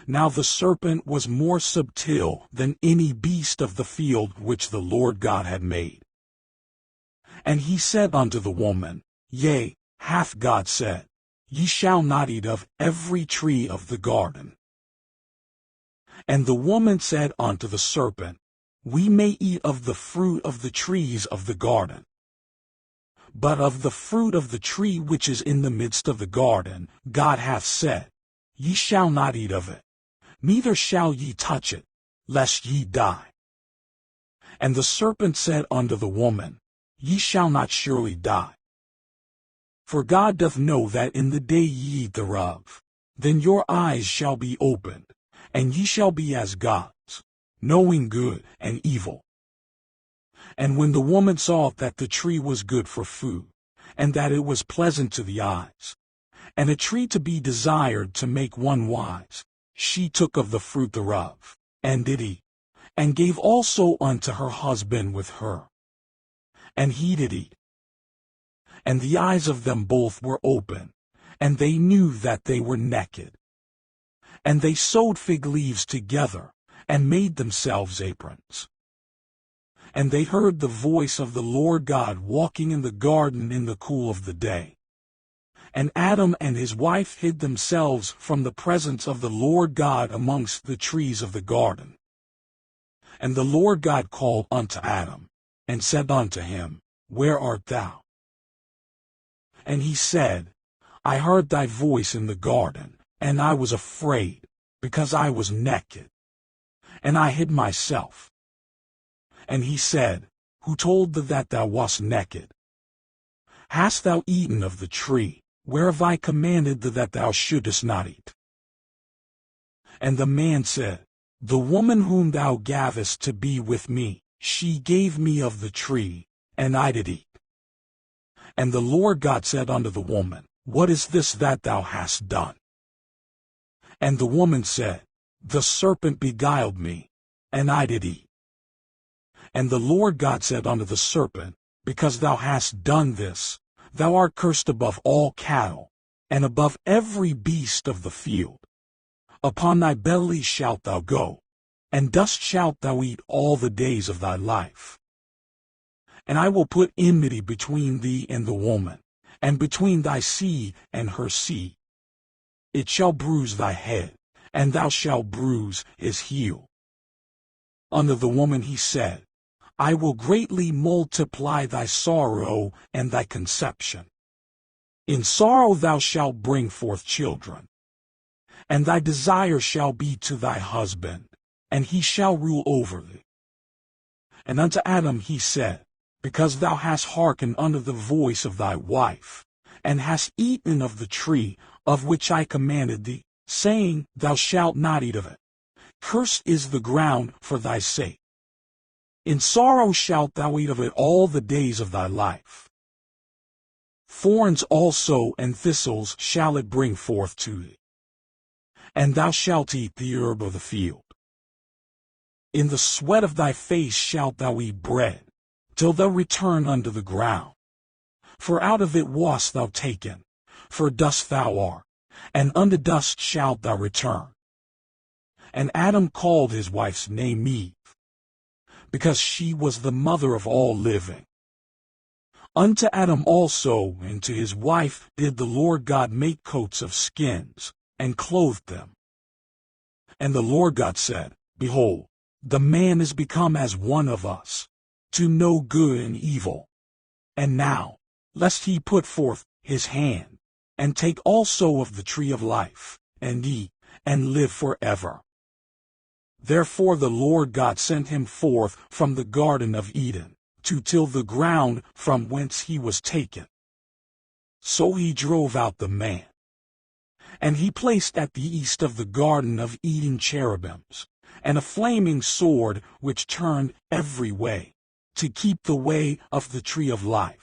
Now the serpent was more subtle than any beast of the field which the Lord God had made. And he said unto the woman, Yea, hath God said, Ye shall not eat of every tree of the garden? And the woman said unto the serpent, We may eat of the fruit of the trees of the garden. But of the fruit of the tree which is in the midst of the garden, God hath said, Ye shall not eat of it, neither shall ye touch it, lest ye die. And the serpent said unto the woman, Ye shall not surely die. For God doth know that in the day ye eat thereof, then your eyes shall be opened, and ye shall be as gods, knowing good and evil. And when the woman saw that the tree was good for food, and that it was pleasant to the eyes, and a tree to be desired to make one wise, she took of the fruit thereof, and did eat, and gave also unto her husband with her. And he did eat. And the eyes of them both were open, and they knew that they were naked. And they sewed fig leaves together, and made themselves aprons. And they heard the voice of the Lord God walking in the garden in the cool of the day. And Adam and his wife hid themselves from the presence of the Lord God amongst the trees of the garden. And the Lord God called unto Adam, and said unto him, Where art thou? And he said, I heard thy voice in the garden, and I was afraid, because I was naked, and I hid myself. And he said, Who told thee that thou wast naked? Hast thou eaten of the tree, whereof I commanded thee that thou shouldest not eat? And the man said, The woman whom thou gavest to be with me, she gave me of the tree, and I did eat. And the Lord God said unto the woman, What is this that thou hast done? And the woman said, The serpent beguiled me, and I did eat. And the Lord God said unto the serpent, Because thou hast done this, thou art cursed above all cattle, and above every beast of the field. Upon thy belly shalt thou go, and dust shalt thou eat all the days of thy life. And I will put enmity between thee and the woman, and between thy seed and her seed. It shall bruise thy head, and thou shalt bruise his heel. Unto the woman he said, I will greatly multiply thy sorrow and thy conception. In sorrow thou shalt bring forth children. And thy desire shall be to thy husband, and he shall rule over thee. And unto Adam he said, Because thou hast hearkened unto the voice of thy wife, and hast eaten of the tree of which I commanded thee, saying, Thou shalt not eat of it. Cursed is the ground for thy sake. In sorrow shalt thou eat of it all the days of thy life. Thorns also and thistles shall it bring forth to thee. And thou shalt eat the herb of the field. In the sweat of thy face shalt thou eat bread, till thou return unto the ground. For out of it wast thou taken, for dust thou art, and unto dust shalt thou return. And Adam called his wife's name Eve, because she was the mother of all living. Unto Adam also and to his wife did the Lord God make coats of skins, and clothed them. And the Lord God said, Behold, the man is become as one of us, to know good and evil. And now, lest he put forth his hand, and take also of the tree of life, and eat, and live forever. Therefore the Lord God sent him forth from the Garden of Eden, to till the ground from whence he was taken. So he drove out the man. And he placed at the east of the Garden of Eden cherubims, and a flaming sword which turned every way, to keep the way of the tree of life.